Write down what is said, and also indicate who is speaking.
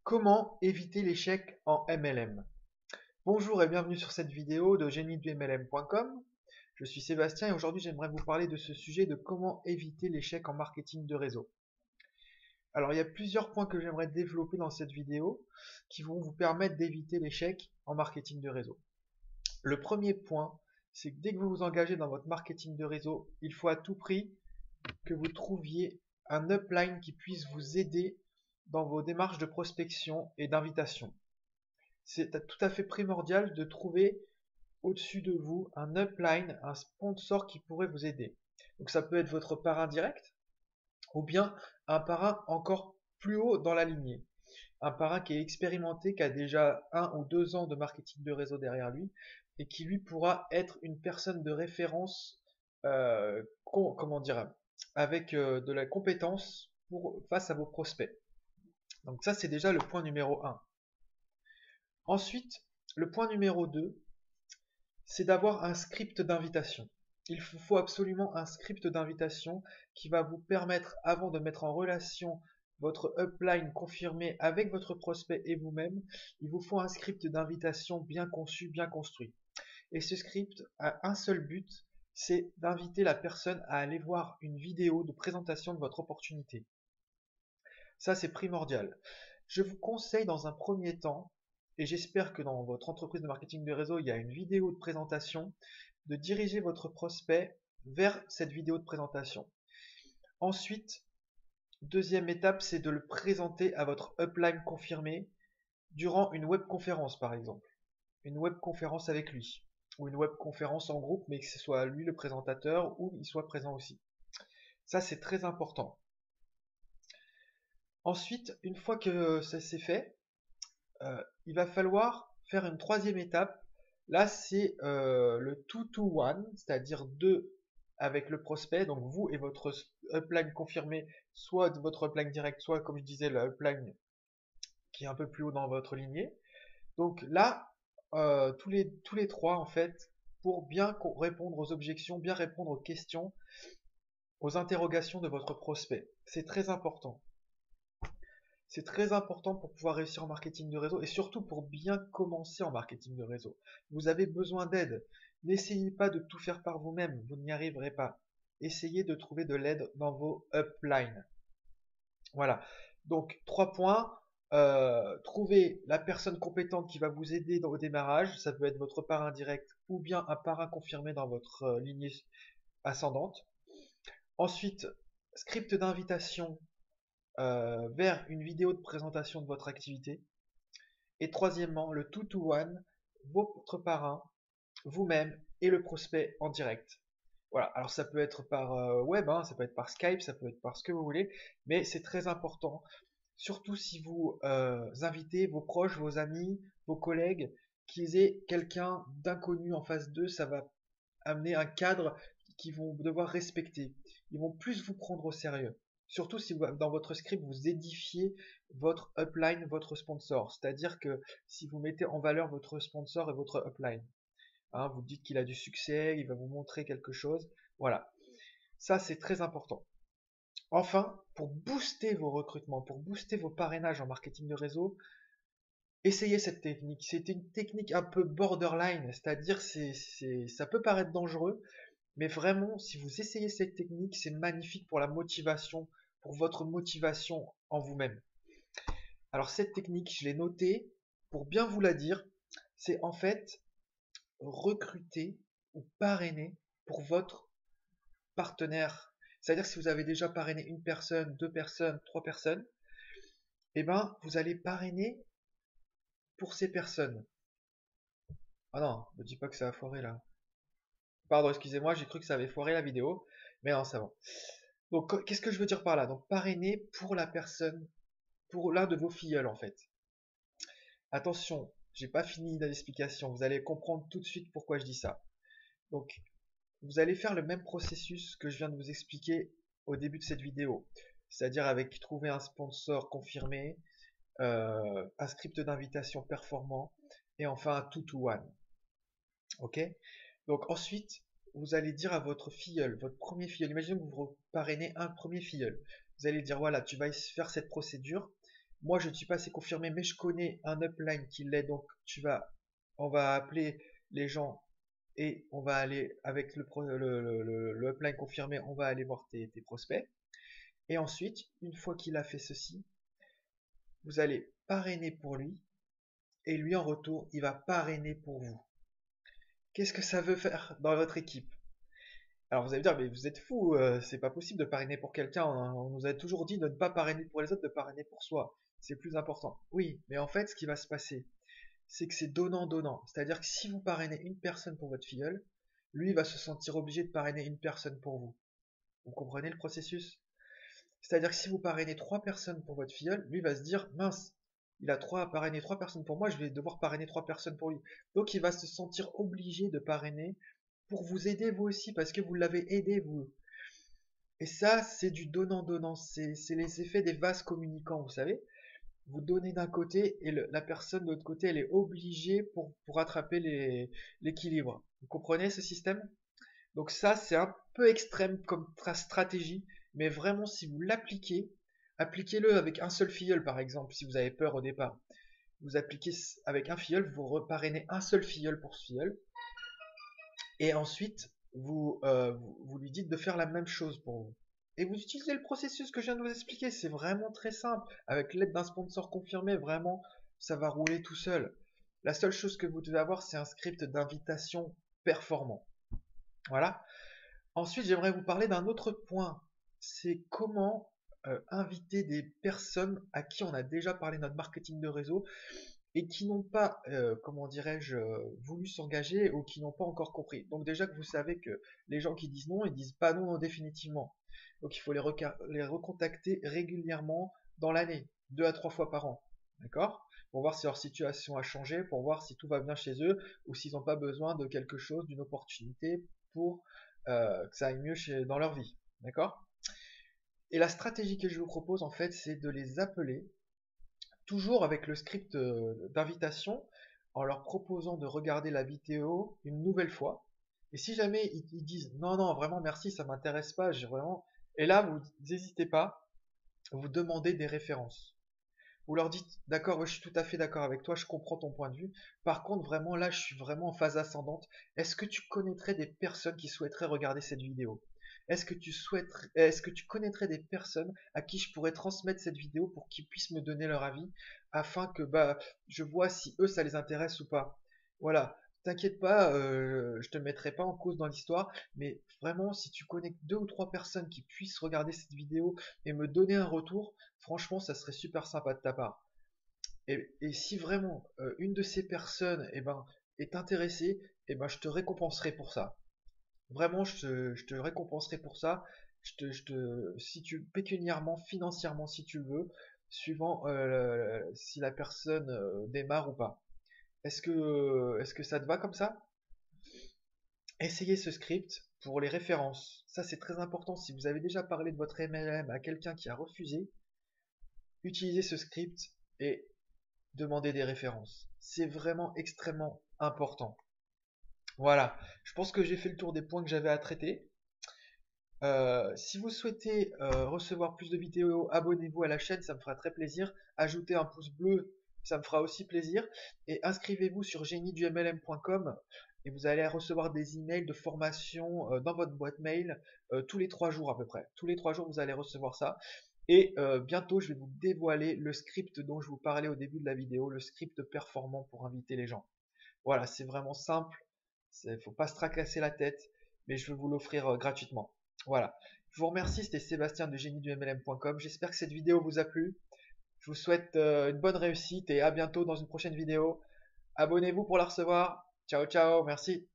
Speaker 1: Comment éviter l'échec en MLM? Bonjour et bienvenue sur cette vidéo de génieduMLM.com. Je suis Sébastien et aujourd'hui j'aimerais vous parler de ce sujet de comment éviter l'échec en marketing de réseau. Alors il y a plusieurs points que j'aimerais développer dans cette vidéo qui vont vous permettre d'éviter l'échec en marketing de réseau. Le premier point, c'est que dès que vous vous engagez dans votre marketing de réseau, il faut à tout prix que vous trouviez un upline qui puisse vous aider dans vos démarches de prospection et d'invitation. C'est tout à fait primordial de trouver au-dessus de vous un upline, un sponsor qui pourrait vous aider. Donc ça peut être votre parrain direct ou bien un parrain encore plus haut dans la lignée. Un parrain qui est expérimenté, qui a déjà 1 ou 2 ans de marketing de réseau derrière lui et qui lui pourra être une personne de référence, comment dire, avec de la compétence face à vos prospects. Donc ça c'est déjà le point numéro 1. Ensuite, le point numéro 2, c'est d'avoir un script d'invitation. Il vous faut absolument un script d'invitation qui va vous permettre, avant de mettre en relation votre upline confirmé avec votre prospect et vous-même, il vous faut un script d'invitation bien conçu, bien construit. Et ce script a un seul but, c'est d'inviter la personne à aller voir une vidéo de présentation de votre opportunité. Ça, c'est primordial. Je vous conseille dans un premier temps, et j'espère que dans votre entreprise de marketing de réseau, il y a une vidéo de présentation, de diriger votre prospect vers cette vidéo de présentation. Ensuite, deuxième étape, c'est de le présenter à votre upline confirmé durant une webconférence par exemple. Une webconférence avec lui. Ou une webconférence en groupe, mais que ce soit lui le présentateur ou il soit présent aussi. Ça, c'est très important. Ensuite, une fois que ça s'est fait, il va falloir faire une troisième étape. Là, c'est le 2-to-1, c'est-à-dire 2 avec le prospect, donc vous et votre upline confirmé, soit votre upline direct, soit comme je disais, le upline qui est un peu plus haut dans votre lignée. Donc là, tous les trois, en fait, pour bien répondre aux objections, bien répondre aux questions, aux interrogations de votre prospect. C'est très important. C'est très important pour pouvoir réussir en marketing de réseau et surtout pour bien commencer en marketing de réseau. Vous avez besoin d'aide. N'essayez pas de tout faire par vous-même, vous n'y arriverez pas. Essayez de trouver de l'aide dans vos uplines. Voilà. Donc, 3 points. Trouver la personne compétente qui va vous aider au démarrage. Ça peut être votre parrain direct ou bien un parrain confirmé dans votre lignée ascendante. Ensuite, script d'invitation vers une vidéo de présentation de votre activité. Et troisièmement, le 2-to-1, votre parrain, vous-même et le prospect en direct. Voilà, alors ça peut être par web, hein, ça peut être par Skype, ça peut être par ce que vous voulez, mais c'est très important, surtout si vous invitez vos proches, vos amis, vos collègues, qu'ils aient quelqu'un d'inconnu en face d'eux, ça va amener un cadre qu'ils vont devoir respecter. Ils vont plus vous prendre au sérieux. Surtout si vous, dans votre script, vous édifiez votre upline, votre sponsor. C'est-à-dire que si vous mettez en valeur votre sponsor et votre upline, hein, vous dites qu'il a du succès, il va vous montrer quelque chose. Voilà. Ça, c'est très important. Enfin, pour booster vos recrutements, pour booster vos parrainages en marketing de réseau, essayez cette technique. C'est une technique un peu borderline, c'est-à-dire ça peut paraître dangereux, mais vraiment, si vous essayez cette technique, c'est magnifique pour la motivation, pour votre motivation en vous-même. Alors cette technique, je l'ai notée pour bien vous la dire, c'est en fait recruter ou parrainer pour votre partenaire. C'est-à-dire si vous avez déjà parrainé une personne, 2 personnes, 3 personnes, eh ben vous allez parrainer pour ces personnes. Ah non, ne me dis pas que ça a foiré là. Pardon, excusez-moi, j'ai cru que ça avait foiré la vidéo, mais non, ça va. Donc, qu'est-ce que je veux dire par là? Donc, parrainer pour la personne, pour l'un de vos filleuls en fait. Attention, j'ai pas fini l'explication, vous allez comprendre tout de suite pourquoi je dis ça. Donc, vous allez faire le même processus que je viens de vous expliquer au début de cette vidéo. C'est-à-dire avec trouver un sponsor confirmé, un script d'invitation performant, et enfin un 2-to-1. Ok? Donc ensuite, vous allez dire à votre filleul, votre premier filleul, imaginez que vous parrainez un premier filleul. Vous allez dire, voilà, tu vas faire cette procédure, moi je ne suis pas assez confirmé, mais je connais un upline qui l'est, donc on va appeler les gens et on va aller avec le upline confirmé, on va aller voir tes prospects. Et ensuite, une fois qu'il a fait ceci, vous allez parrainer pour lui et lui en retour, il va parrainer pour vous. Qu'est-ce que ça veut faire dans votre équipe? Alors vous allez me dire, mais vous êtes fou, c'est pas possible de parrainer pour quelqu'un, hein. On nous a toujours dit de ne pas parrainer pour les autres, de parrainer pour soi. C'est plus important. Oui, mais en fait, ce qui va se passer, c'est que c'est donnant-donnant. C'est-à-dire que si vous parrainez une personne pour votre filleul, lui va se sentir obligé de parrainer une personne pour vous. Vous comprenez le processus? C'est-à-dire que si vous parrainez 3 personnes pour votre filleul, lui va se dire, mince, il a parrainé 3 personnes pour moi, je vais devoir parrainer 3 personnes pour lui. Donc il va se sentir obligé de parrainer pour vous aider vous aussi, parce que vous l'avez aidé vous. Et ça, c'est du donnant-donnant, c'est les effets des vases communicants, vous savez. Vous donnez d'un côté et la personne de l'autre côté, elle est obligée pour attraper l'équilibre. Vous comprenez ce système? Donc ça, c'est un peu extrême comme stratégie, mais vraiment, si vous l'appliquez, appliquez-le avec un seul filleul, par exemple, si vous avez peur au départ. Vous appliquez avec un filleul, vous reparrainez un seul filleul pour ce filleul, et ensuite, vous lui dites de faire la même chose pour vous. Et vous utilisez le processus que je viens de vous expliquer, c'est vraiment très simple. Avec l'aide d'un sponsor confirmé, vraiment, ça va rouler tout seul. La seule chose que vous devez avoir, c'est un script d'invitation performant. Voilà. Ensuite, j'aimerais vous parler d'un autre point. C'est comment inviter des personnes à qui on a déjà parlé notre marketing de réseau et qui n'ont pas, comment dirais-je, voulu s'engager ou qui n'ont pas encore compris. Donc déjà que vous savez que les gens qui disent non, ils disent pas non, non définitivement. Donc il faut les recontacter régulièrement dans l'année, 2 à 3 fois par an. D'accord? Pour voir si leur situation a changé, pour voir si tout va bien chez eux ou s'ils n'ont pas besoin de quelque chose, d'une opportunité pour que ça aille mieux dans leur vie. D'accord? Et la stratégie que je vous propose en fait, c'est de les appeler toujours avec le script d'invitation en leur proposant de regarder la vidéo une nouvelle fois. Et si jamais ils disent non, non, vraiment merci, ça m'intéresse pas, j'ai vraiment. Et là, vous n'hésitez pas, vous demandez des références. Vous leur dites d'accord, je suis tout à fait d'accord avec toi, je comprends ton point de vue. Par contre, vraiment là, je suis vraiment en phase ascendante. Est-ce que tu connaîtrais des personnes qui souhaiteraient regarder cette vidéo? Est-ce que tu connaîtrais des personnes à qui je pourrais transmettre cette vidéo pour qu'ils puissent me donner leur avis afin que je vois si eux ça les intéresse ou pas. Voilà, t'inquiète pas, je te mettrai pas en cause dans l'histoire, mais vraiment si tu connais 2 ou 3 personnes qui puissent regarder cette vidéo et me donner un retour, franchement ça serait super sympa de ta part. Et si vraiment une de ces personnes est intéressée, je te récompenserai pour ça. Vraiment, je te récompenserai pour ça. Si pécuniairement, financièrement, si tu le veux, suivant si la personne démarre ou pas. Est-ce que ça te va comme ça? Essayez ce script pour les références. Ça, c'est très important. Si vous avez déjà parlé de votre MLM à quelqu'un qui a refusé, utilisez ce script et demandez des références. C'est vraiment extrêmement important. Voilà, je pense que j'ai fait le tour des points que j'avais à traiter. Si vous souhaitez recevoir plus de vidéos, abonnez-vous à la chaîne, ça me fera très plaisir. Ajoutez un pouce bleu, ça me fera aussi plaisir. Et inscrivez-vous sur géniedumlm.com et vous allez recevoir des emails de formation dans votre boîte mail tous les 3 jours à peu près. Tous les 3 jours, vous allez recevoir ça. Et bientôt, je vais vous dévoiler le script dont je vous parlais au début de la vidéo, le script performant pour inviter les gens. Voilà, c'est vraiment simple. Il ne faut pas se tracasser la tête, mais je vais vous l'offrir gratuitement. Voilà. Je vous remercie, c'était Sébastien de géniedumlm.com. J'espère que cette vidéo vous a plu. Je vous souhaite une bonne réussite et à bientôt dans une prochaine vidéo. Abonnez-vous pour la recevoir. Ciao, ciao, merci.